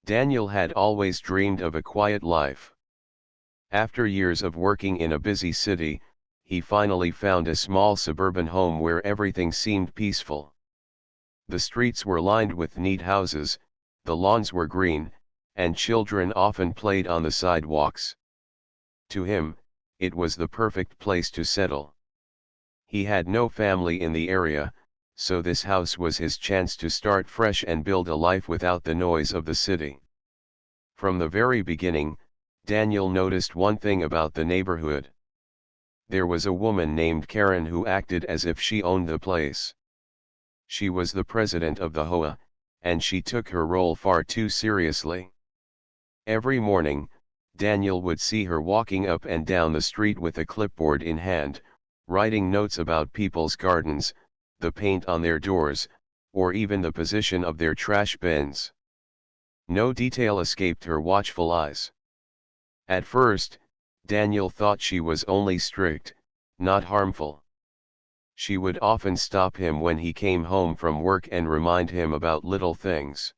Daniel had always dreamed of a quiet life. After years of working in a busy city, he finally found a small suburban home where everything seemed peaceful. The streets were lined with neat houses, the lawns were green, and children often played on the sidewalks. To him, it was the perfect place to settle. He had no family in the area, so this house was his chance to start fresh and build a life without the noise of the city. From the very beginning, Daniel noticed one thing about the neighborhood. There was a woman named Karen who acted as if she owned the place. She was the president of the HOA, and she took her role far too seriously. Every morning, Daniel would see her walking up and down the street with a clipboard in hand, writing notes about people's gardens, the paint on their doors, or even the position of their trash bins. No detail escaped her watchful eyes. At first, Daniel thought she was only strict, not harmful. She would often stop him when he came home from work and remind him about little things.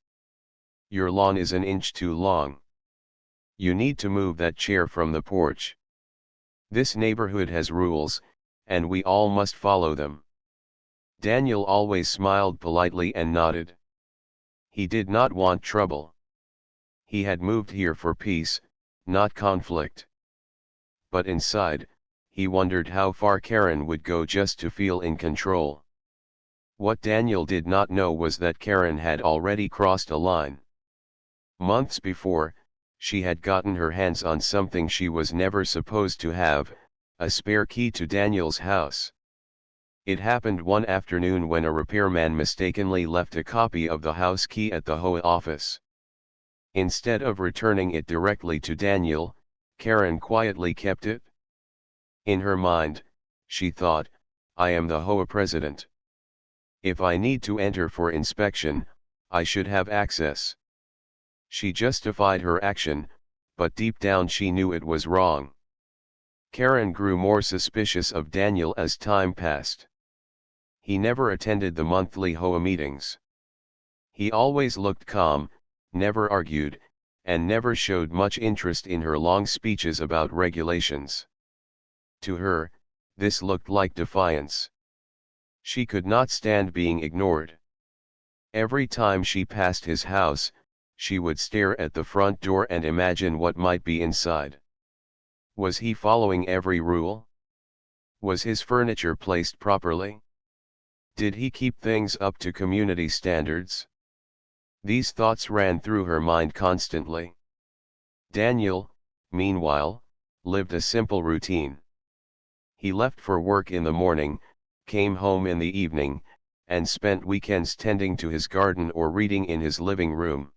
"Your lawn is an inch too long. You need to move that chair from the porch. This neighborhood has rules, and we all must follow them." Daniel always smiled politely and nodded. He did not want trouble. He had moved here for peace, not conflict. But inside, he wondered how far Karen would go just to feel in control. What Daniel did not know was that Karen had already crossed a line. Months before, she had gotten her hands on something she was never supposed to have, a spare key to Daniel's house. It happened one afternoon when a repairman mistakenly left a copy of the house key at the HOA office. Instead of returning it directly to Daniel, Karen quietly kept it. In her mind, she thought, "I am the HOA president. If I need to enter for inspection, I should have access." She justified her action, but deep down she knew it was wrong. Karen grew more suspicious of Daniel as time passed. He never attended the monthly HOA meetings. He always looked calm, never argued, and never showed much interest in her long speeches about regulations. To her, this looked like defiance. She could not stand being ignored. Every time she passed his house, she would stare at the front door and imagine what might be inside. Was he following every rule? Was his furniture placed properly? Did he keep things up to community standards? These thoughts ran through her mind constantly. Daniel, meanwhile, lived a simple routine. He left for work in the morning, came home in the evening, and spent weekends tending to his garden or reading in his living room.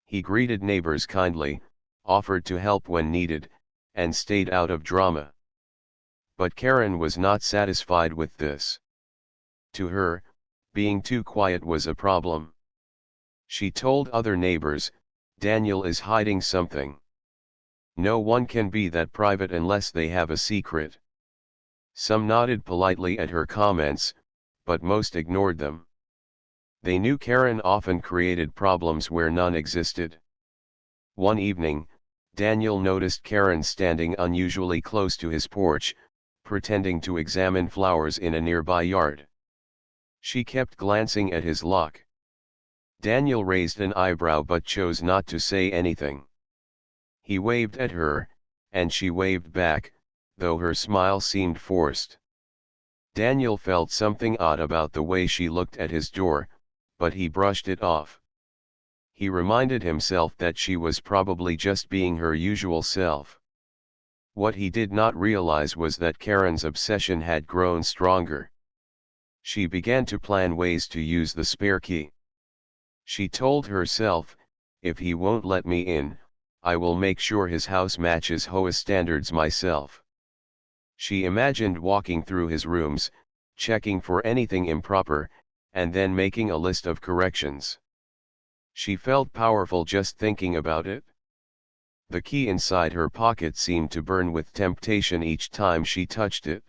He greeted neighbors kindly, offered to help when needed, and stayed out of drama. But Karen was not satisfied with this. To her, being too quiet was a problem. She told other neighbors, "Daniel is hiding something. No one can be that private unless they have a secret." Some nodded politely at her comments, but most ignored them. They knew Karen often created problems where none existed. One evening, Daniel noticed Karen standing unusually close to his porch, pretending to examine flowers in a nearby yard. She kept glancing at his lock. Daniel raised an eyebrow but chose not to say anything. He waved at her, and she waved back, though her smile seemed forced. Daniel felt something odd about the way she looked at his door, but he brushed it off. He reminded himself that she was probably just being her usual self. What he did not realize was that Karen's obsession had grown stronger. She began to plan ways to use the spare key. She told herself, "If he won't let me in, I will make sure his house matches HOA standards myself." She imagined walking through his rooms, checking for anything improper, and then making a list of corrections. She felt powerful just thinking about it. The key inside her pocket seemed to burn with temptation each time she touched it.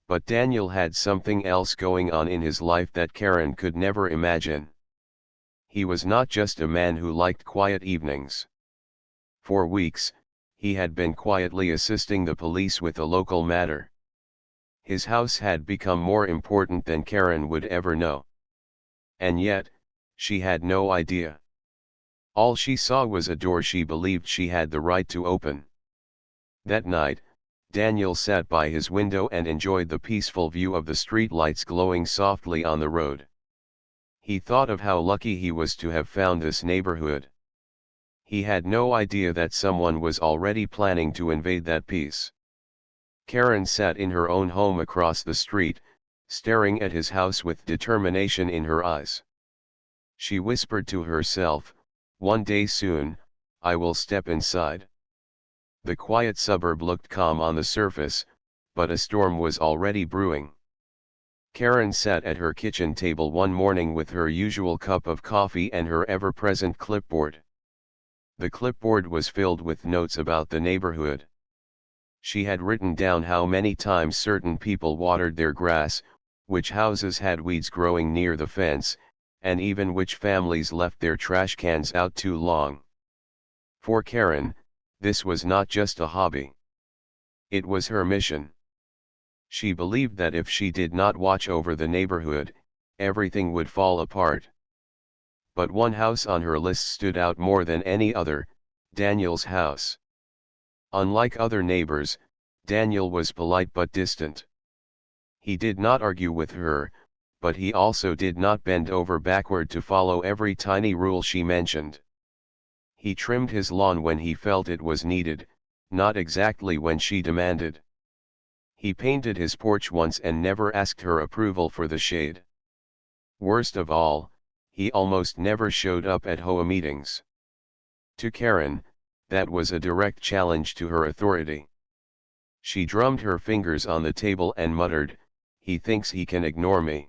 But Daniel had something else going on in his life that Karen could never imagine. He was not just a man who liked quiet evenings. For weeks, he had been quietly assisting the police with a local matter. His house had become more important than Karen would ever know. And yet, she had no idea. All she saw was a door she believed she had the right to open. That night, Daniel sat by his window and enjoyed the peaceful view of the street lights glowing softly on the road. He thought of how lucky he was to have found this neighborhood. He had no idea that someone was already planning to invade that peace. Karen sat in her own home across the street, staring at his house with determination in her eyes. She whispered to herself, "One day soon, I will step inside." The quiet suburb looked calm on the surface, but a storm was already brewing. Karen sat at her kitchen table one morning with her usual cup of coffee and her ever-present clipboard. The clipboard was filled with notes about the neighborhood. She had written down how many times certain people watered their grass, which houses had weeds growing near the fence, and even which families left their trash cans out too long. For Karen, this was not just a hobby. It was her mission. She believed that if she did not watch over the neighborhood, everything would fall apart. But one house on her list stood out more than any other: Daniel's house. Unlike other neighbors, Daniel was polite but distant. He did not argue with her, but he also did not bend over backward to follow every tiny rule she mentioned. He trimmed his lawn when he felt it was needed, not exactly when she demanded. He painted his porch once and never asked her approval for the shade. Worst of all, he almost never showed up at HOA meetings. To Karen, that was a direct challenge to her authority. She drummed her fingers on the table and muttered, "He thinks he can ignore me."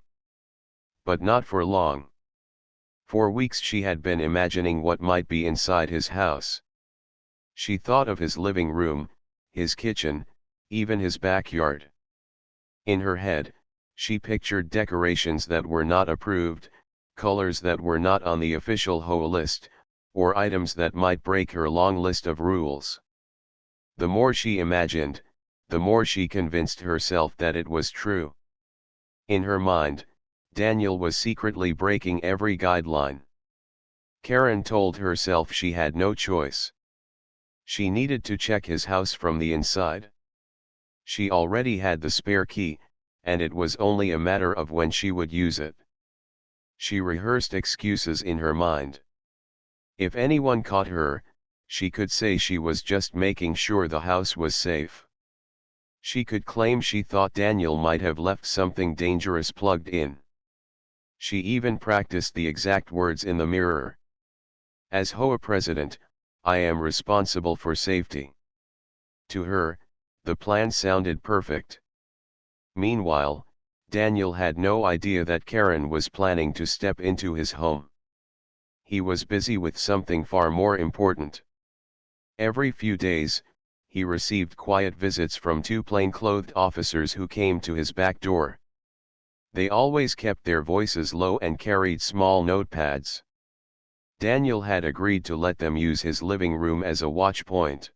But not for long. For weeks she had been imagining what might be inside his house. She thought of his living room, his kitchen, even his backyard. In her head, she pictured decorations that were not approved, colors that were not on the official HOA list, or items that might break her long list of rules. The more she imagined, the more she convinced herself that it was true. In her mind, Daniel was secretly breaking every guideline. Karen told herself she had no choice. She needed to check his house from the inside. She already had the spare key, and it was only a matter of when she would use it. She rehearsed excuses in her mind. If anyone caught her, she could say she was just making sure the house was safe. She could claim she thought Daniel might have left something dangerous plugged in. She even practiced the exact words in the mirror. "As HOA president, I am responsible for safety." To her, the plan sounded perfect. Meanwhile, Daniel had no idea that Karen was planning to step into his home. He was busy with something far more important. Every few days, he received quiet visits from two plainclothed officers who came to his back door. They always kept their voices low and carried small notepads. Daniel had agreed to let them use his living room as a watch point.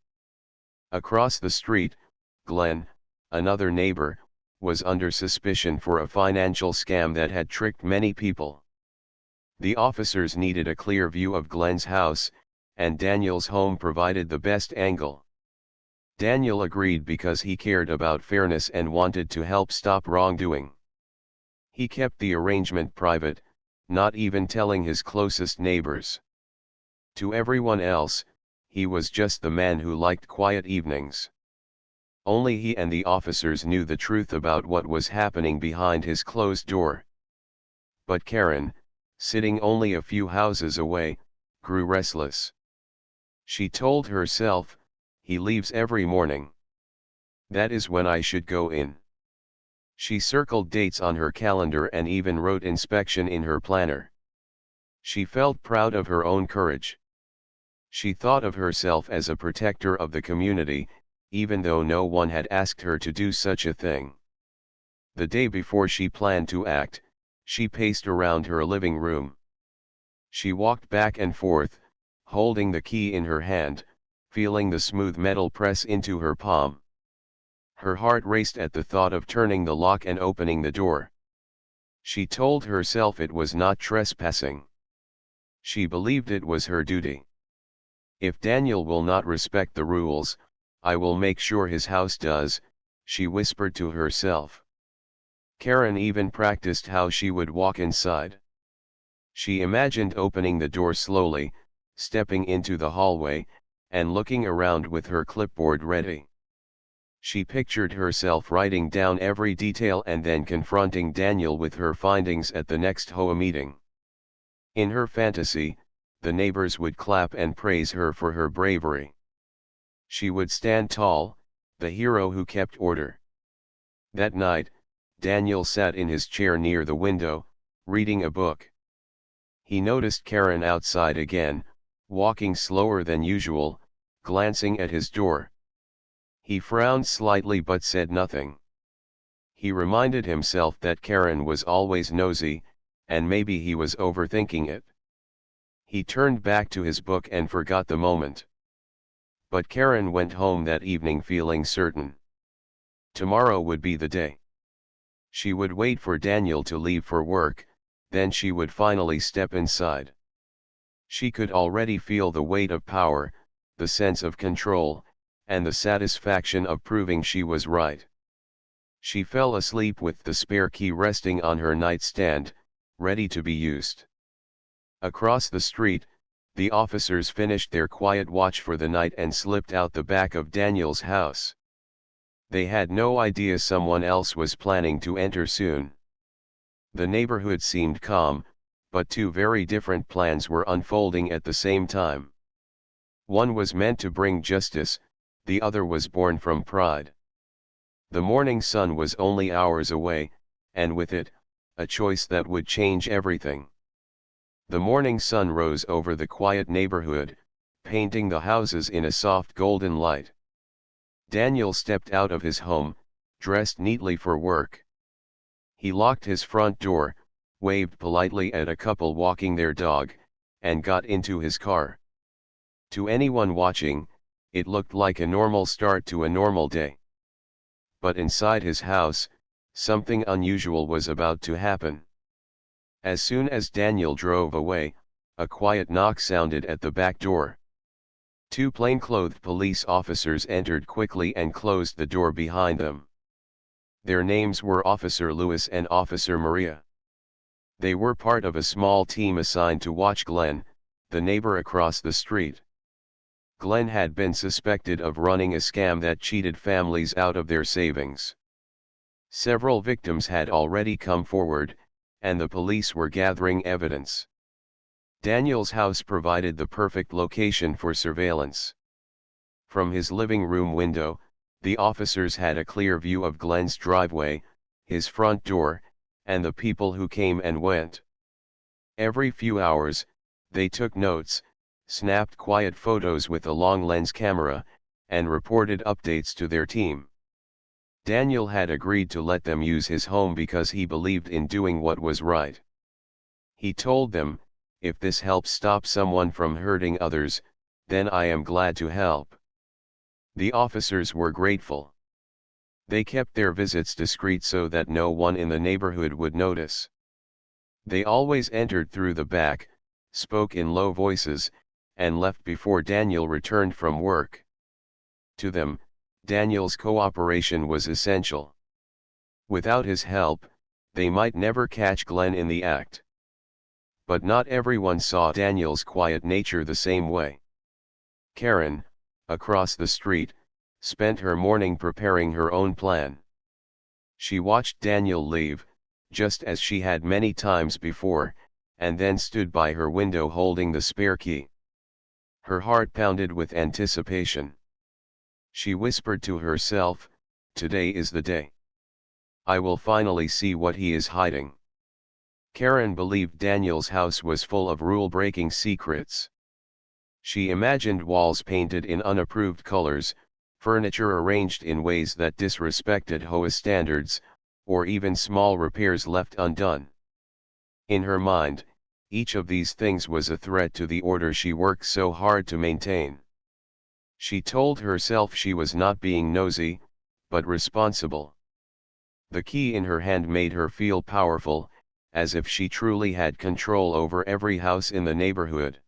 Across the street, Glenn, another neighbor, was under suspicion for a financial scam that had tricked many people. The officers needed a clear view of Glenn's house, and Daniel's home provided the best angle. Daniel agreed because he cared about fairness and wanted to help stop wrongdoing. He kept the arrangement private, not even telling his closest neighbors. To everyone else, he was just the man who liked quiet evenings. Only he and the officers knew the truth about what was happening behind his closed door. But Karen, sitting only a few houses away, grew restless. She told herself, "He leaves every morning. That is when I should go in." She circled dates on her calendar and even wrote inspection in her planner. She felt proud of her own courage. She thought of herself as a protector of the community, even though no one had asked her to do such a thing. The day before she planned to act, she paced around her living room. She walked back and forth, holding the key in her hand, feeling the smooth metal press into her palm. Her heart raced at the thought of turning the lock and opening the door. She told herself it was not trespassing. She believed it was her duty. If Daniel will not respect the rules, I will make sure his house does, she whispered to herself. Karen even practiced how she would walk inside. She imagined opening the door slowly, stepping into the hallway, and looking around with her clipboard ready. She pictured herself writing down every detail and then confronting Daniel with her findings at the next HOA meeting. In her fantasy, the neighbors would clap and praise her for her bravery. She would stand tall, the hero who kept order. That night, Daniel sat in his chair near the window, reading a book. He noticed Karen outside again, walking slower than usual, glancing at his door. He frowned slightly but said nothing. He reminded himself that Karen was always nosy, and maybe he was overthinking it. He turned back to his book and forgot the moment. But Karen went home that evening feeling certain. Tomorrow would be the day. She would wait for Daniel to leave for work, then she would finally step inside. She could already feel the weight of power, the sense of control, and the satisfaction of proving she was right. She fell asleep with the spare key resting on her nightstand, ready to be used. Across the street, the officers finished their quiet watch for the night and slipped out the back of Daniel's house. They had no idea someone else was planning to enter soon. The neighborhood seemed calm, but two very different plans were unfolding at the same time. One was meant to bring justice, the other was born from pride. The morning sun was only hours away, and with it, a choice that would change everything. The morning sun rose over the quiet neighborhood, painting the houses in a soft golden light. Daniel stepped out of his home, dressed neatly for work. He locked his front door, waved politely at a couple walking their dog, and got into his car. To anyone watching, it looked like a normal start to a normal day. But inside his house, something unusual was about to happen. As soon as Daniel drove away, a quiet knock sounded at the back door. Two plainclothed police officers entered quickly and closed the door behind them. Their names were Officer Lewis and Officer Maria. They were part of a small team assigned to watch Glenn, the neighbor across the street. Glenn had been suspected of running a scam that cheated families out of their savings. Several victims had already come forward, and the police were gathering evidence. Daniel's house provided the perfect location for surveillance. From his living room window, the officers had a clear view of Glenn's driveway, his front door, and the people who came and went. Every few hours, they took notes, snapped quiet photos with a long lens camera, and reported updates to their team. Daniel had agreed to let them use his home because he believed in doing what was right. He told them, "If this helps stop someone from hurting others, then I am glad to help." The officers were grateful. They kept their visits discreet so that no one in the neighborhood would notice. They always entered through the back, spoke in low voices, and left before Daniel returned from work. To them, Daniel's cooperation was essential. Without his help, they might never catch Glenn in the act. But not everyone saw Daniel's quiet nature the same way. Karen, across the street, spent her morning preparing her own plan. She watched Daniel leave, just as she had many times before, and then stood by her window holding the spare key. Her heart pounded with anticipation. She whispered to herself, "Today is the day. I will finally see what he is hiding." Karen believed Daniel's house was full of rule-breaking secrets. She imagined walls painted in unapproved colors, furniture arranged in ways that disrespected HOA standards, or even small repairs left undone. In her mind, Each of these things was a threat to the order she worked so hard to maintain. She told herself she was not being nosy, but responsible. The key in her hand made her feel powerful, as if she truly had control over every house in the neighborhood.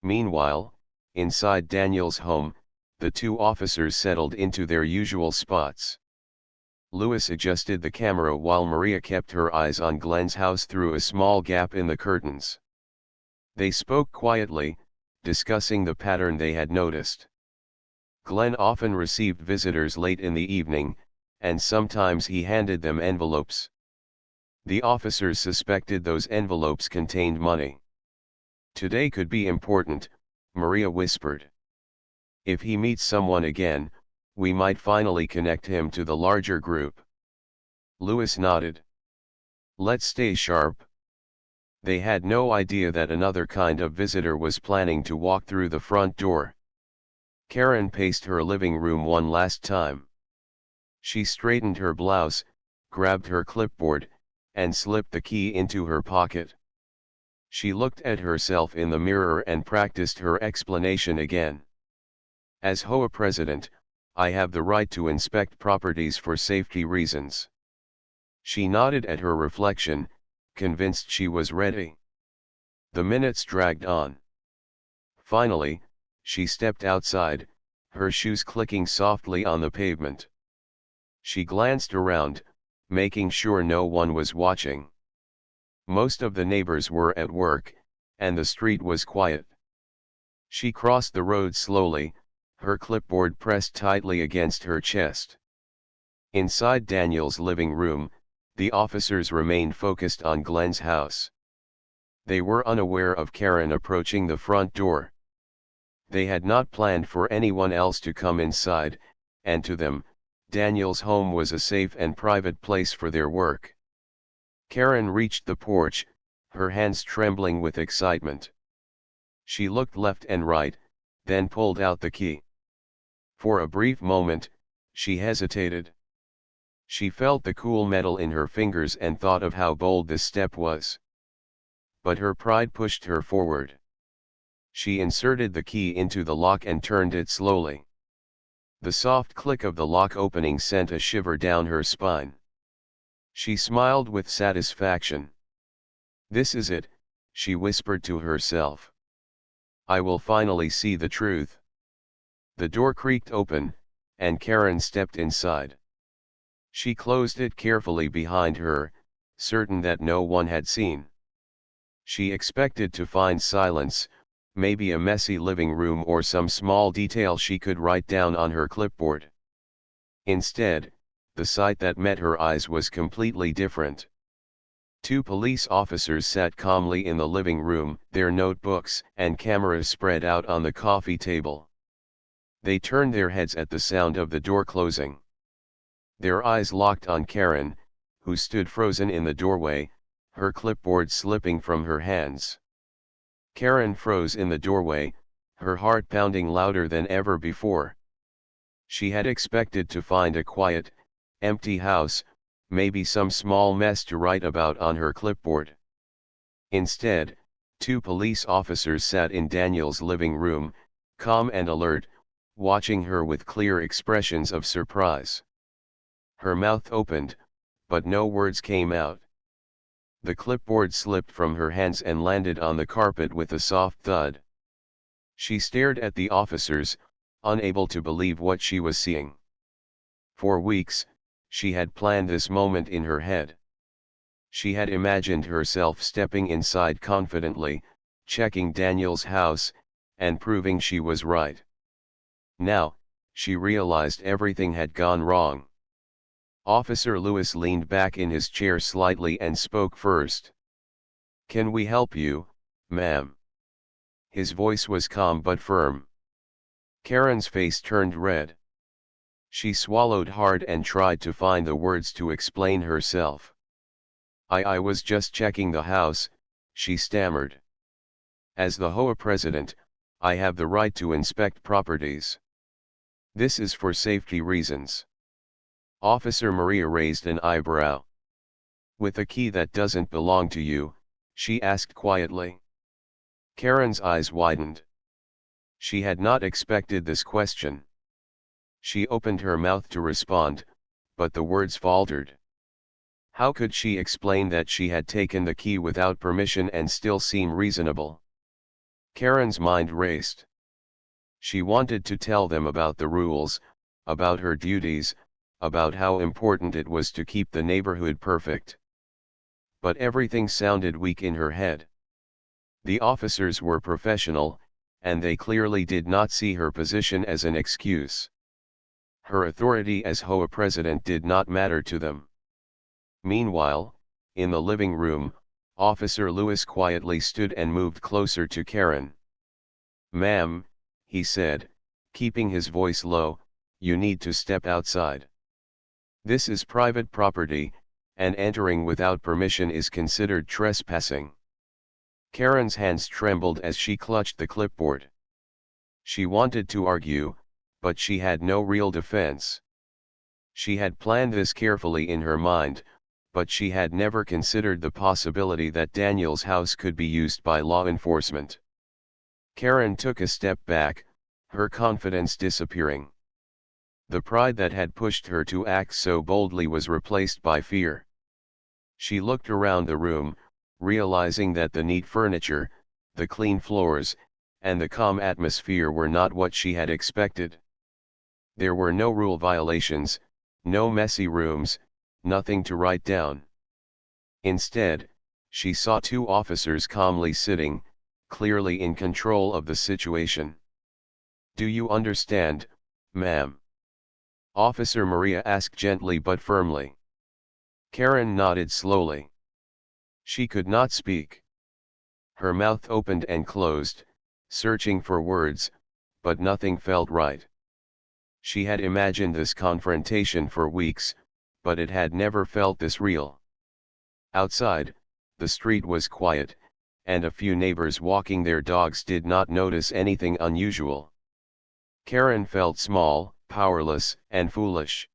Meanwhile, inside Daniel's home, the two officers settled into their usual spots. Louis adjusted the camera while Maria kept her eyes on Glenn's house through a small gap in the curtains. They spoke quietly, discussing the pattern they had noticed. Glenn often received visitors late in the evening, and sometimes he handed them envelopes. The officers suspected those envelopes contained money. Today could be important, Maria whispered. If he meets someone again, we might finally connect him to the larger group. Louis nodded. Let's stay sharp. They had no idea that another kind of visitor was planning to walk through the front door. Karen paced her living room one last time. She straightened her blouse, grabbed her clipboard, and slipped the key into her pocket. She looked at herself in the mirror and practiced her explanation again. As HOA president, I have the right to inspect properties for safety reasons. She nodded at her reflection, convinced she was ready. The minutes dragged on. Finally, she stepped outside, her shoes clicking softly on the pavement. She glanced around, making sure no one was watching. Most of the neighbors were at work, and the street was quiet. She crossed the road slowly, her clipboard pressed tightly against her chest. Inside Daniel's living room, the officers remained focused on Glenn's house. They were unaware of Karen approaching the front door. They had not planned for anyone else to come inside, and to them, Daniel's home was a safe and private place for their work. Karen reached the porch, her hands trembling with excitement. She looked left and right, then pulled out the key. For a brief moment, she hesitated. She felt the cool metal in her fingers and thought of how bold this step was. But her pride pushed her forward. She inserted the key into the lock and turned it slowly. The soft click of the lock opening sent a shiver down her spine. She smiled with satisfaction. This is it, she whispered to herself. I will finally see the truth. The door creaked open, and Karen stepped inside. She closed it carefully behind her, certain that no one had seen. She expected to find silence, maybe a messy living room or some small detail she could write down on her clipboard. Instead, the sight that met her eyes was completely different. Two police officers sat calmly in the living room, their notebooks and cameras spread out on the coffee table. They turned their heads at the sound of the door closing. Their eyes locked on Karen, who stood frozen in the doorway, her clipboard slipping from her hands. Karen froze in the doorway, her heart pounding louder than ever before. She had expected to find a quiet, empty house, maybe some small mess to write about on her clipboard. Instead, two police officers sat in Daniel's living room, calm and alert, watching her with clear expressions of surprise. Her mouth opened, but no words came out. The clipboard slipped from her hands and landed on the carpet with a soft thud. She stared at the officers, unable to believe what she was seeing. For weeks, she had planned this moment in her head. She had imagined herself stepping inside confidently, checking Daniel's house, and proving she was right. Now, she realized everything had gone wrong. Officer Louis leaned back in his chair slightly and spoke first. "Can we help you, ma'am?" His voice was calm but firm. Karen's face turned red. She swallowed hard and tried to find the words to explain herself. I was just checking the house," she stammered. "As the HOA president, I have the right to inspect properties. This is for safety reasons." Officer Maria raised an eyebrow. "With a key that doesn't belong to you, she asked quietly. Karen's eyes widened. She had not expected this question. She opened her mouth to respond, but the words faltered. How could she explain that she had taken the key without permission and still seem reasonable? Karen's mind raced. She wanted to tell them about the rules, about her duties, about how important it was to keep the neighborhood perfect. But everything sounded weak in her head. The officers were professional, and they clearly did not see her position as an excuse. Her authority as HOA president did not matter to them. Meanwhile, in the living room, Officer Lewis quietly stood and moved closer to Karen. "Ma'am," he said, keeping his voice low, "you need to step outside. This is private property, and entering without permission is considered trespassing." Karen's hands trembled as she clutched the clipboard. She wanted to argue, but she had no real defense. She had planned this carefully in her mind, but she had never considered the possibility that Daniel's house could be used by law enforcement. Karen took a step back, her confidence disappearing. The pride that had pushed her to act so boldly was replaced by fear. She looked around the room, realizing that the neat furniture, the clean floors, and the calm atmosphere were not what she had expected. There were no rule violations, no messy rooms, nothing to write down. Instead, she saw two officers calmly sitting, clearly in control of the situation. "Do you understand, ma'am?" Officer Maria asked gently but firmly. Karen nodded slowly. She could not speak. Her mouth opened and closed, searching for words, but nothing felt right. She had imagined this confrontation for weeks, but it had never felt this real. Outside, the street was quiet, and a few neighbors walking their dogs did not notice anything unusual. Karen felt small, powerless, and foolish.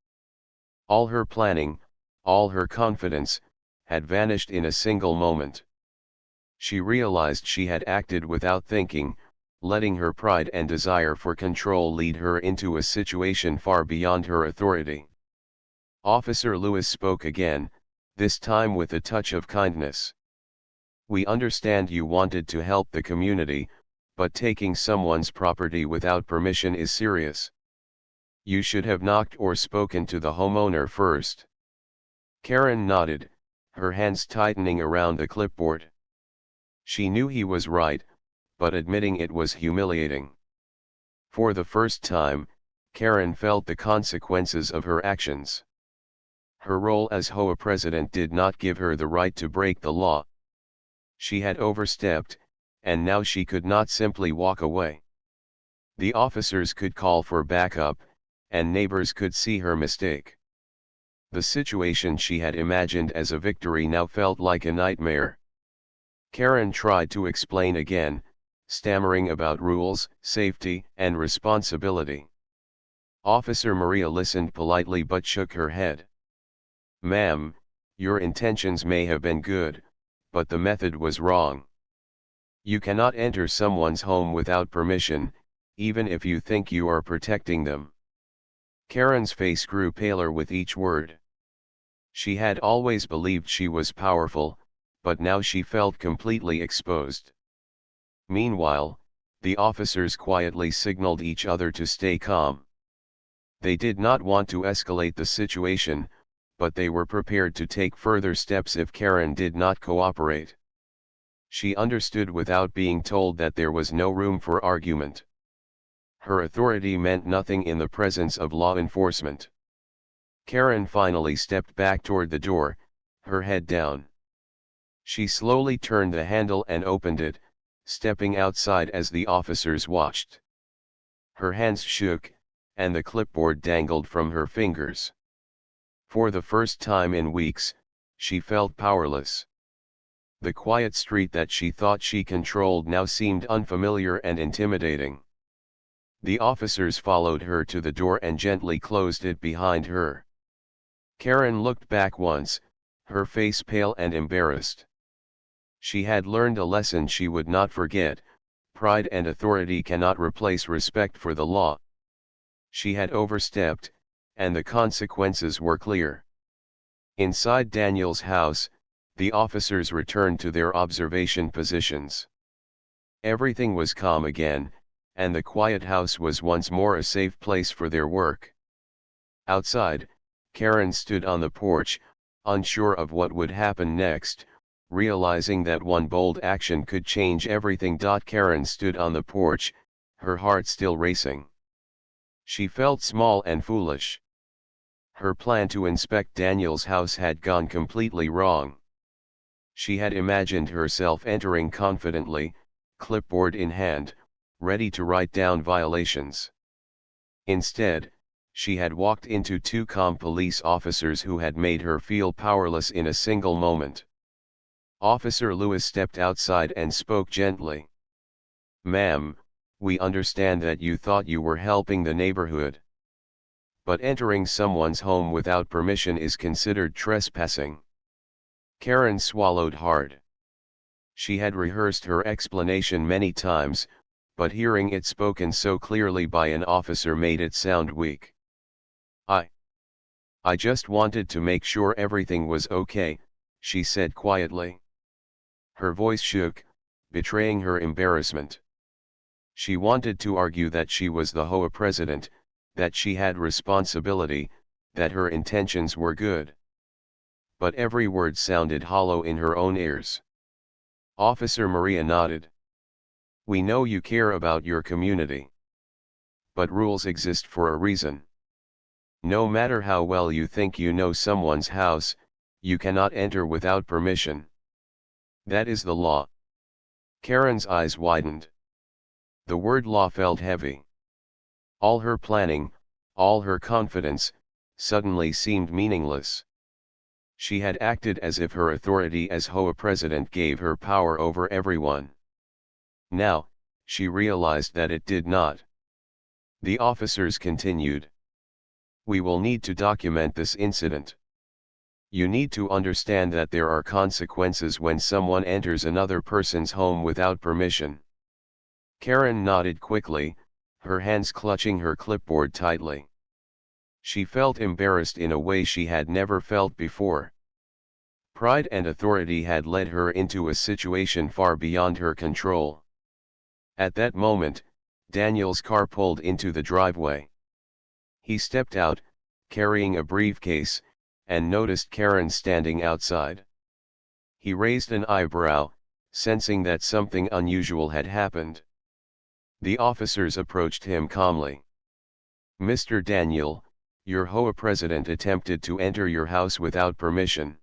All her planning, all her confidence, had vanished in a single moment. She realized she had acted without thinking, letting her pride and desire for control lead her into a situation far beyond her authority. Officer Lewis spoke again, this time with a touch of kindness. "We understand you wanted to help the community, but taking someone's property without permission is serious. You should have knocked or spoken to the homeowner first." Karen nodded, her hands tightening around the clipboard. She knew he was right, but admitting it was humiliating. For the first time, Karen felt the consequences of her actions. Her role as HOA president did not give her the right to break the law. She had overstepped, and now she could not simply walk away. The officers could call for backup, and neighbors could see her mistake. The situation she had imagined as a victory now felt like a nightmare. Karen tried to explain again, stammering about rules, safety, and responsibility. Officer Maria listened politely but shook her head. "Ma'am, your intentions may have been good, but the method was wrong. You cannot enter someone's home without permission, even if you think you are protecting them." Karen's face grew paler with each word. She had always believed she was powerful, but now she felt completely exposed. Meanwhile, the officers quietly signaled each other to stay calm. They did not want to escalate the situation, but they were prepared to take further steps if Karen did not cooperate. She understood without being told that there was no room for argument. Her authority meant nothing in the presence of law enforcement. Karen finally stepped back toward the door, her head down. She slowly turned the handle and opened it, stepping outside as the officers watched. Her hands shook, and the clipboard dangled from her fingers. For the first time in weeks, she felt powerless. The quiet street that she thought she controlled now seemed unfamiliar and intimidating. The officers followed her to the door and gently closed it behind her. Karen looked back once, her face pale and embarrassed. She had learned a lesson she would not forget: pride and authority cannot replace respect for the law. She had overstepped, and the consequences were clear. Inside Daniel's house, the officers returned to their observation positions. Everything was calm again, and the quiet house was once more a safe place for their work. Outside, Karen stood on the porch, unsure of what would happen next, realizing that one bold action could change everything. Karen stood on the porch, her heart still racing. She felt small and foolish. Her plan to inspect Daniel's house had gone completely wrong. She had imagined herself entering confidently, clipboard in hand, ready to write down violations. Instead, she had walked into two calm police officers who had made her feel powerless in a single moment. Officer Lewis stepped outside and spoke gently. "Ma'am, we understand that you thought you were helping the neighborhood. But entering someone's home without permission is considered trespassing." Karen swallowed hard. She had rehearsed her explanation many times, but hearing it spoken so clearly by an officer made it sound weak. I just wanted to make sure everything was okay," she said quietly. Her voice shook, betraying her embarrassment. She wanted to argue that she was the HOA president, that she had responsibility, that her intentions were good. But every word sounded hollow in her own ears. Officer Maria nodded. "We know you care about your community. But rules exist for a reason. No matter how well you think you know someone's house, you cannot enter without permission. That is the law." Karen's eyes widened. The word law felt heavy. All her planning, all her confidence, suddenly seemed meaningless. She had acted as if her authority as HOA president gave her power over everyone. Now, she realized that it did not. The officers continued. "We will need to document this incident. You need to understand that there are consequences when someone enters another person's home without permission." Karen nodded quickly, her hands clutching her clipboard tightly. She felt embarrassed in a way she had never felt before. Pride and authority had led her into a situation far beyond her control. At that moment, Daniel's car pulled into the driveway. He stepped out, carrying a briefcase, and noticed Karen standing outside. He raised an eyebrow, sensing that something unusual had happened. The officers approached him calmly. "Mr. Daniel, your HOA president attempted to enter your house without permission.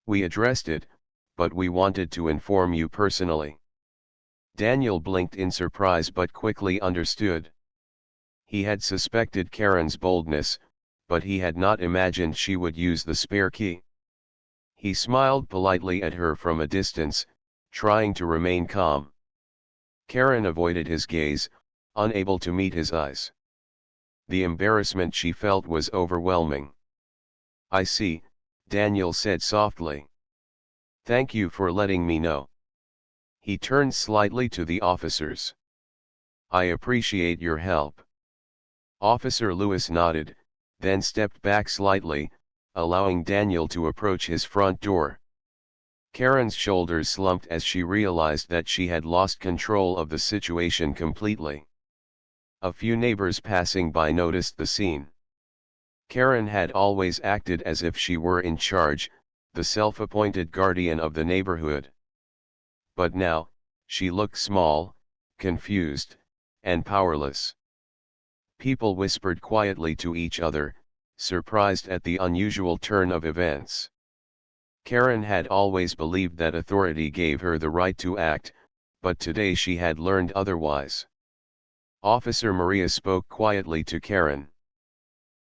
We addressed it, but we wanted to inform you personally." Daniel blinked in surprise but quickly understood. He had suspected Karen's boldness, but he had not imagined she would use the spare key. He smiled politely at her from a distance, trying to remain calm. Karen avoided his gaze, unable to meet his eyes. The embarrassment she felt was overwhelming. "I see," Daniel said softly. "Thank you for letting me know." He turned slightly to the officers. "I appreciate your help." Officer Lewis nodded, then stepped back slightly, allowing Daniel to approach his front door. Karen's shoulders slumped as she realized that she had lost control of the situation completely. A few neighbors passing by noticed the scene. Karen had always acted as if she were in charge, the self-appointed guardian of the neighborhood. But now, she looked small, confused, and powerless. People whispered quietly to each other, surprised at the unusual turn of events. Karen had always believed that authority gave her the right to act, but today she had learned otherwise. Officer Maria spoke quietly to Karen.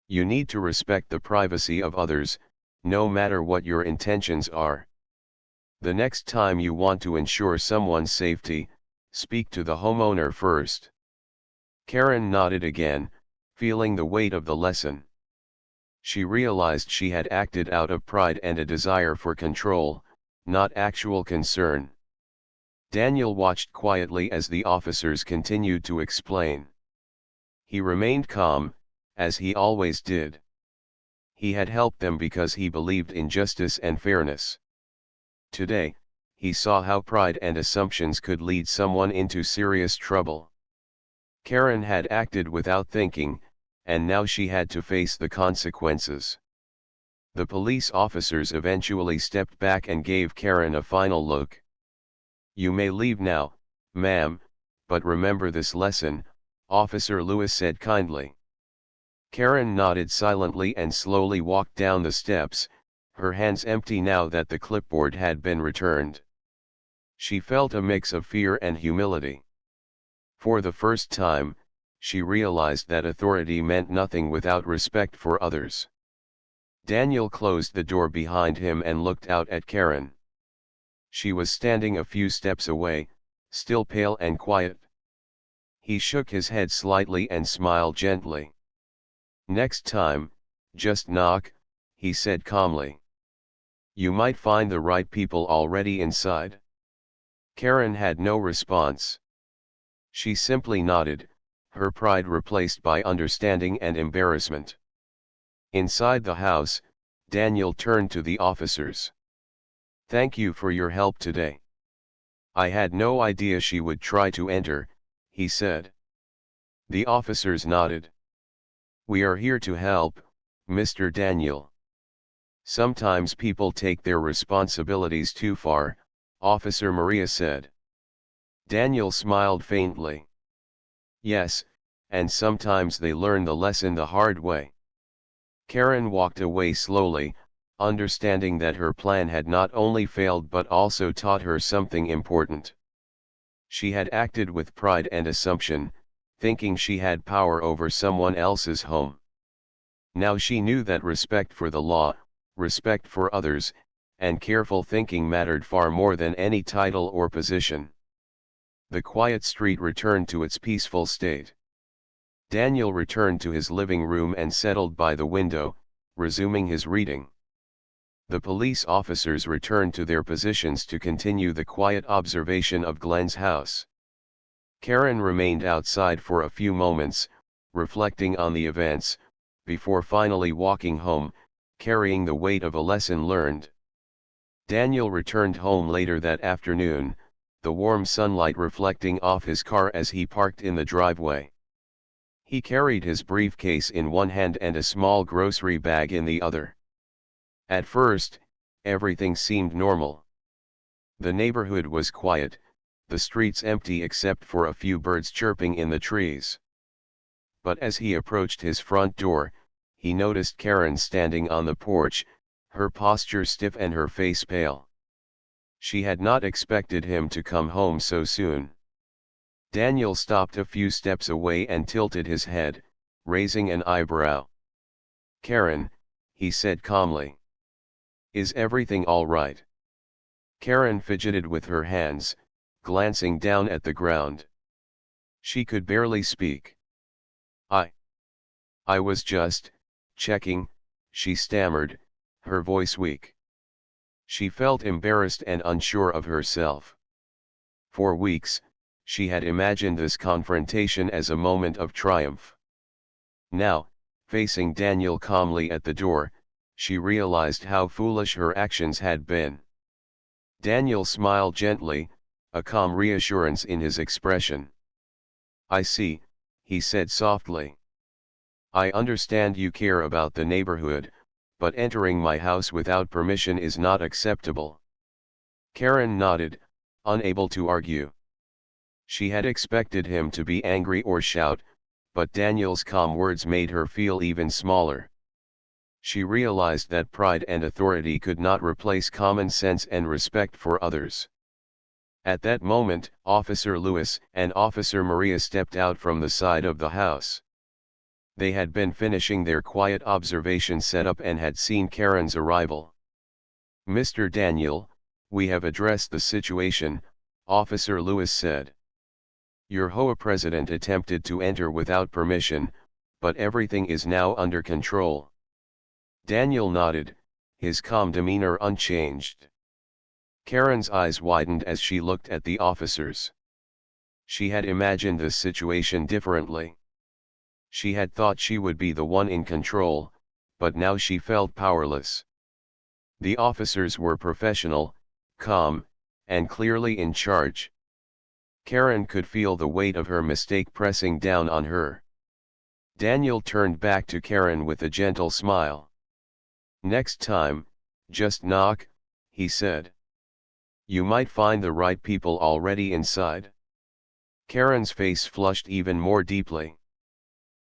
"You need to respect the privacy of others, no matter what your intentions are. The next time you want to ensure someone's safety, speak to the homeowner first." Karen nodded again, feeling the weight of the lesson. She realized she had acted out of pride and a desire for control, not actual concern. Daniel watched quietly as the officers continued to explain. He remained calm, as he always did. He had helped them because he believed in justice and fairness. Today, he saw how pride and assumptions could lead someone into serious trouble. Karen had acted without thinking, and now she had to face the consequences. The police officers eventually stepped back and gave Karen a final look. "You may leave now, ma'am, but remember this lesson," Officer Lewis said kindly. Karen nodded silently and slowly walked down the steps, her hands empty now that the clipboard had been returned. She felt a mix of fear and humility. For the first time, she realized that authority meant nothing without respect for others. Daniel closed the door behind him and looked out at Karen. She was standing a few steps away, still pale and quiet. He shook his head slightly and smiled gently. "Next time, just knock," he said calmly. "You might find the right people already inside." Karen had no response. She simply nodded, her pride replaced by understanding and embarrassment. Inside the house, Daniel turned to the officers. "Thank you for your help today. I had no idea she would try to enter," he said. The officers nodded. "We are here to help, Mr. Daniel." "Sometimes people take their responsibilities too far," Officer Maria said. Daniel smiled faintly. "Yes, and sometimes they learn the lesson the hard way." Karen walked away slowly, understanding that her plan had not only failed but also taught her something important. She had acted with pride and assumption, thinking she had power over someone else's home. Now she knew that respect for the law, respect for others, and careful thinking mattered far more than any title or position. The quiet street returned to its peaceful state. Daniel returned to his living room and settled by the window, resuming his reading. The police officers returned to their positions to continue the quiet observation of Glenn's house. Karen remained outside for a few moments, reflecting on the events, before finally walking home, carrying the weight of a lesson learned. Daniel returned home later that afternoon, the warm sunlight reflecting off his car as he parked in the driveway. He carried his briefcase in one hand and a small grocery bag in the other. At first, everything seemed normal. The neighborhood was quiet, the streets empty except for a few birds chirping in the trees. But as he approached his front door, he noticed Karen standing on the porch, her posture stiff and her face pale. She had not expected him to come home so soon. Daniel stopped a few steps away and tilted his head, raising an eyebrow. "Karen," he said calmly. "Is everything all right?" Karen fidgeted with her hands, glancing down at the ground. She could barely speak. I was just checking," she stammered, her voice weak. She felt embarrassed and unsure of herself. For weeks, she had imagined this confrontation as a moment of triumph. Now, facing Daniel calmly at the door, she realized how foolish her actions had been. Daniel smiled gently, a calm reassurance in his expression. "I see," he said softly. "I understand you care about the neighborhood, but entering my house without permission is not acceptable." Karen nodded, unable to argue. She had expected him to be angry or shout, but Daniel's calm words made her feel even smaller. She realized that pride and authority could not replace common sense and respect for others. At that moment, Officer Lewis and Officer Maria stepped out from the side of the house. They had been finishing their quiet observation setup and had seen Karen's arrival. "Mr. Daniel, we have addressed the situation," Officer Lewis said. "Your HOA president attempted to enter without permission, but everything is now under control." Daniel nodded, his calm demeanor unchanged. Karen's eyes widened as she looked at the officers. She had imagined this situation differently. She had thought she would be the one in control, but now she felt powerless. The officers were professional, calm, and clearly in charge. Karen could feel the weight of her mistake pressing down on her. Daniel turned back to Karen with a gentle smile. "Next time, just knock," he said. "You might find the right people already inside." Karen's face flushed even more deeply.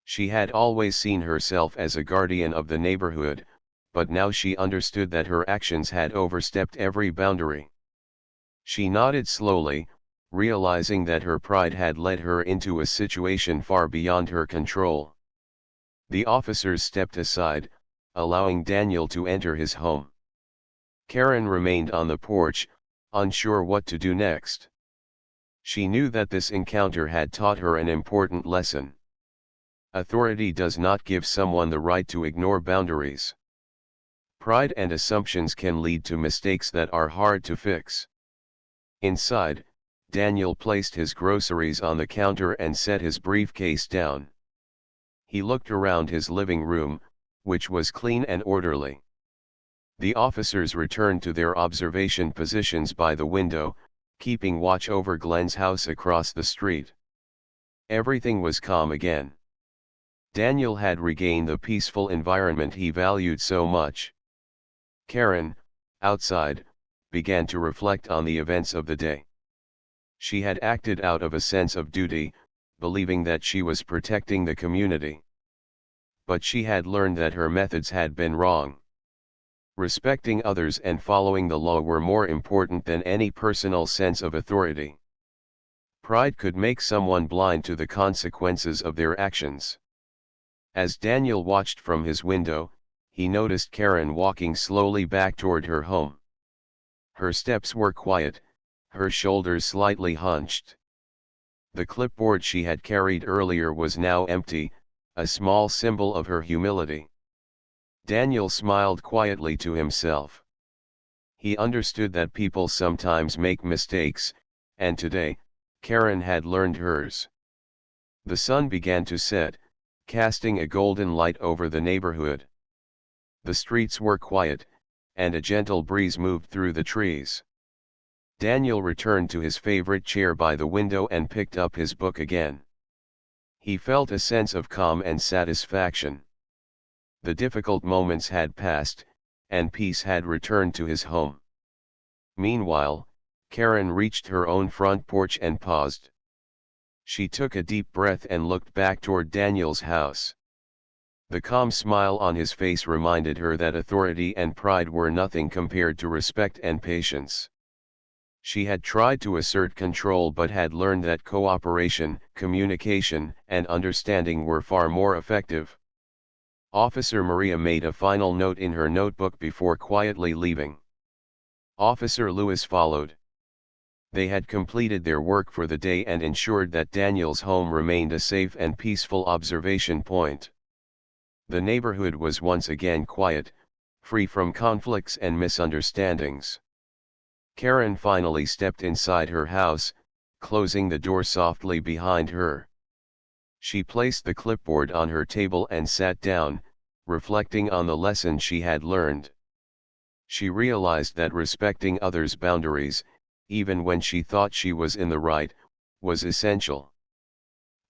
She had always seen herself as a guardian of the neighborhood, but now she understood that her actions had overstepped every boundary. She nodded slowly, realizing that her pride had led her into a situation far beyond her control. The officers stepped aside, allowing Daniel to enter his home. Karen remained on the porch, unsure what to do next. She knew that this encounter had taught her an important lesson. Authority does not give someone the right to ignore boundaries. Pride and assumptions can lead to mistakes that are hard to fix. Inside, Daniel placed his groceries on the counter and set his briefcase down. He looked around his living room, which was clean and orderly. The officers returned to their observation positions by the window, keeping watch over Glenn's house across the street. Everything was calm again. Daniel had regained the peaceful environment he valued so much. Karen, outside, began to reflect on the events of the day. She had acted out of a sense of duty, believing that she was protecting the community. But she had learned that her methods had been wrong. Respecting others and following the law were more important than any personal sense of authority. Pride could make someone blind to the consequences of their actions. As Daniel watched from his window, he noticed Karen walking slowly back toward her home. Her steps were quiet, her shoulders slightly hunched. The clipboard she had carried earlier was now empty, a small symbol of her humility. Daniel smiled quietly to himself. He understood that people sometimes make mistakes, and today, Karen had learned hers. The sun began to set, casting a golden light over the neighborhood. The streets were quiet, and a gentle breeze moved through the trees. Daniel returned to his favorite chair by the window and picked up his book again. He felt a sense of calm and satisfaction. The difficult moments had passed, and peace had returned to his home. Meanwhile, Karen reached her own front porch and paused. She took a deep breath and looked back toward Daniel's house. The calm smile on his face reminded her that authority and pride were nothing compared to respect and patience. She had tried to assert control but had learned that cooperation, communication, and understanding were far more effective. Officer Maria made a final note in her notebook before quietly leaving. Officer Lewis followed. They had completed their work for the day and ensured that Daniel's home remained a safe and peaceful observation point. The neighborhood was once again quiet, free from conflicts and misunderstandings. Karen finally stepped inside her house, closing the door softly behind her. She placed the clipboard on her table and sat down, reflecting on the lesson she had learned. She realized that respecting others' boundaries, even when she thought she was in the right, was essential.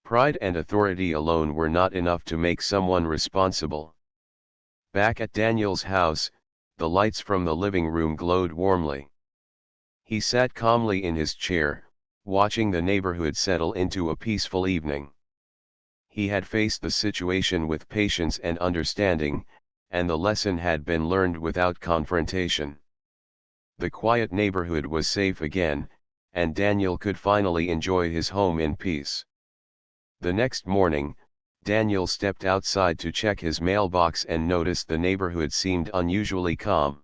Pride and authority alone were not enough to make someone responsible. Back at Daniel's house, the lights from the living room glowed warmly. He sat calmly in his chair, watching the neighborhood settle into a peaceful evening. He had faced the situation with patience and understanding, and the lesson had been learned without confrontation. The quiet neighborhood was safe again, and Daniel could finally enjoy his home in peace. The next morning, Daniel stepped outside to check his mailbox and noticed the neighborhood seemed unusually calm.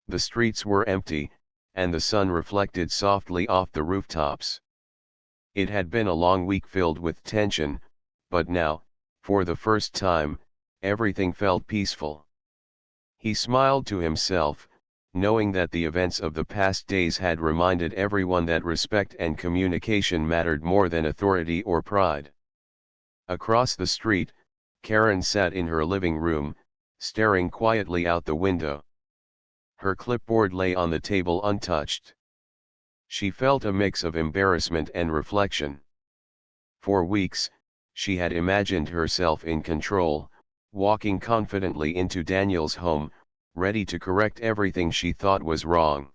The streets were empty, and the sun reflected softly off the rooftops. It had been a long week filled with tension, but now, for the first time, everything felt peaceful. He smiled to himself, knowing that the events of the past days had reminded everyone that respect and communication mattered more than authority or pride. Across the street, Karen sat in her living room, staring quietly out the window. Her clipboard lay on the table untouched. She felt a mix of embarrassment and reflection. For weeks, she had imagined herself in control, walking confidently into Daniel's home, ready to correct everything she thought was wrong.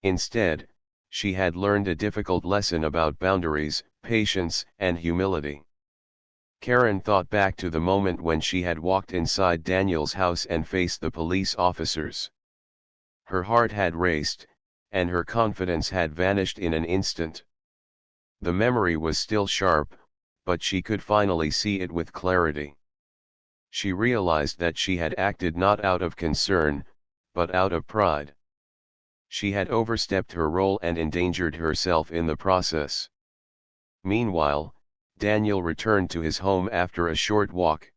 Instead, she had learned a difficult lesson about boundaries, patience, and humility. Karen thought back to the moment when she had walked inside Daniel's house and faced the police officers. Her heart had raced, and her confidence had vanished in an instant. The memory was still sharp, but she could finally see it with clarity. She realized that she had acted not out of concern, but out of pride. She had overstepped her role and endangered herself in the process. Meanwhile, Daniel returned to his home after a short walk.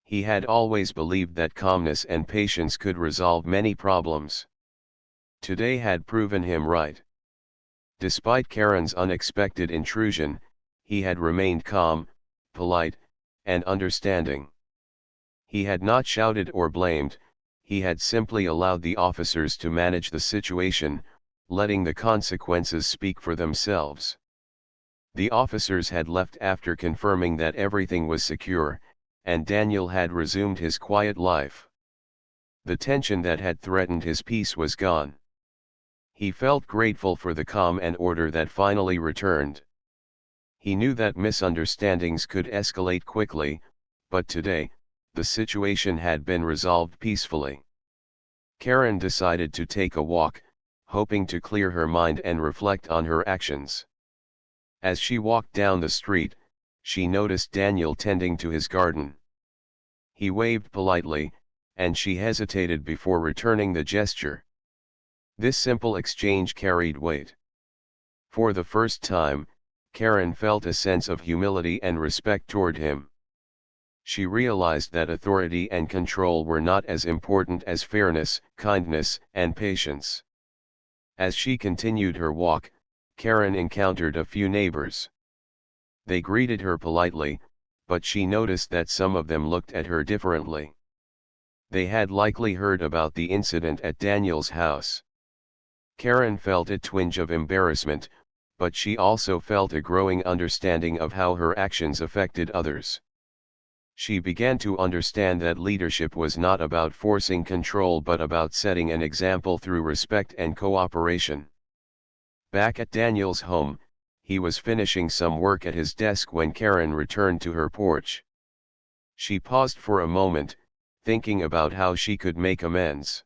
He had always believed that calmness and patience could resolve many problems. Today had proven him right. Despite Karen's unexpected intrusion, he had remained calm, polite, and understanding. He had not shouted or blamed, he had simply allowed the officers to manage the situation, letting the consequences speak for themselves. The officers had left after confirming that everything was secure, and Daniel had resumed his quiet life. The tension that had threatened his peace was gone. He felt grateful for the calm and order that finally returned. He knew that misunderstandings could escalate quickly, but today, the situation had been resolved peacefully. Karen decided to take a walk, hoping to clear her mind and reflect on her actions. As she walked down the street, she noticed Daniel tending to his garden. He waved politely, and she hesitated before returning the gesture. This simple exchange carried weight. For the first time, Karen felt a sense of humility and respect toward him. She realized that authority and control were not as important as fairness, kindness, and patience. As she continued her walk, Karen encountered a few neighbors. They greeted her politely, but she noticed that some of them looked at her differently. They had likely heard about the incident at Daniel's house. Karen felt a twinge of embarrassment, but she also felt a growing understanding of how her actions affected others. She began to understand that leadership was not about forcing control but about setting an example through respect and cooperation. Back at Daniel's home, he was finishing some work at his desk when Karen returned to her porch. She paused for a moment, thinking about how she could make amends.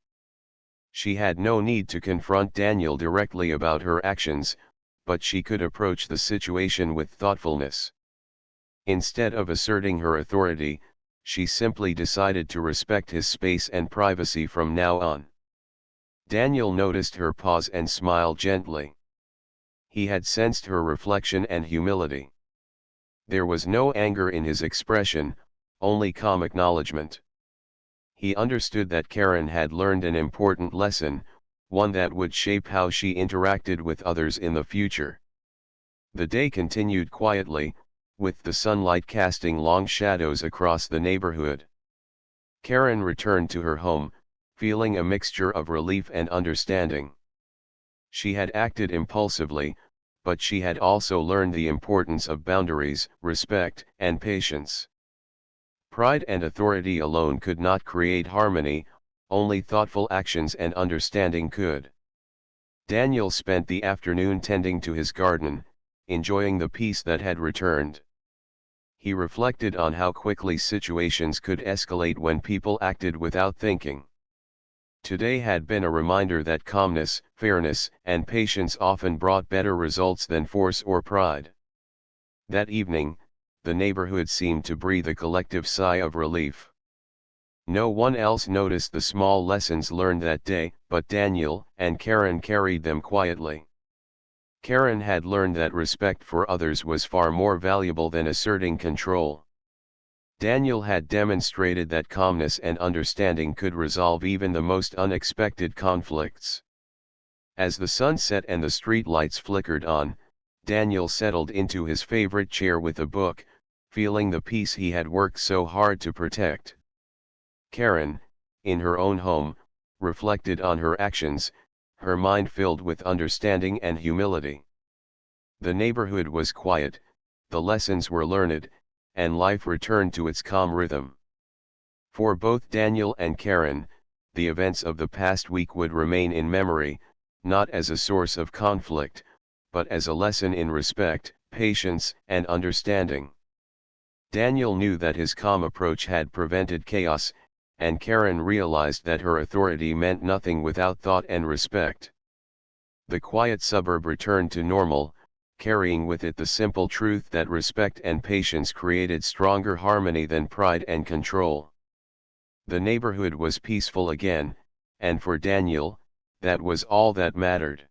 She had no need to confront Daniel directly about her actions, but she could approach the situation with thoughtfulness. Instead of asserting her authority, she simply decided to respect his space and privacy from now on. Daniel noticed her pause and smiled gently. He had sensed her reflection and humility. There was no anger in his expression, only calm acknowledgement. He understood that Karen had learned an important lesson, one that would shape how she interacted with others in the future. The day continued quietly, with the sunlight casting long shadows across the neighborhood. Karen returned to her home, feeling a mixture of relief and understanding. She had acted impulsively, but she had also learned the importance of boundaries, respect, and patience. Pride and authority alone could not create harmony, only thoughtful actions and understanding could. Daniel spent the afternoon tending to his garden, enjoying the peace that had returned. He reflected on how quickly situations could escalate when people acted without thinking. Today had been a reminder that calmness, fairness, and patience often brought better results than force or pride. That evening, the neighborhood seemed to breathe a collective sigh of relief. No one else noticed the small lessons learned that day, but Daniel and Karen carried them quietly. Karen had learned that respect for others was far more valuable than asserting control. Daniel had demonstrated that calmness and understanding could resolve even the most unexpected conflicts. As the sun set and the street lights flickered on, Daniel settled into his favorite chair with a book, feeling the peace he had worked so hard to protect. Karen, in her own home, reflected on her actions, her mind filled with understanding and humility. The neighborhood was quiet, the lessons were learned, and life returned to its calm rhythm. For both Daniel and Karen, the events of the past week would remain in memory, not as a source of conflict, but as a lesson in respect, patience, and understanding. Daniel knew that his calm approach had prevented chaos, and Karen realized that her authority meant nothing without thought and respect. The quiet suburb returned to normal, carrying with it the simple truth that respect and patience created stronger harmony than pride and control. The neighborhood was peaceful again, and for Daniel, that was all that mattered.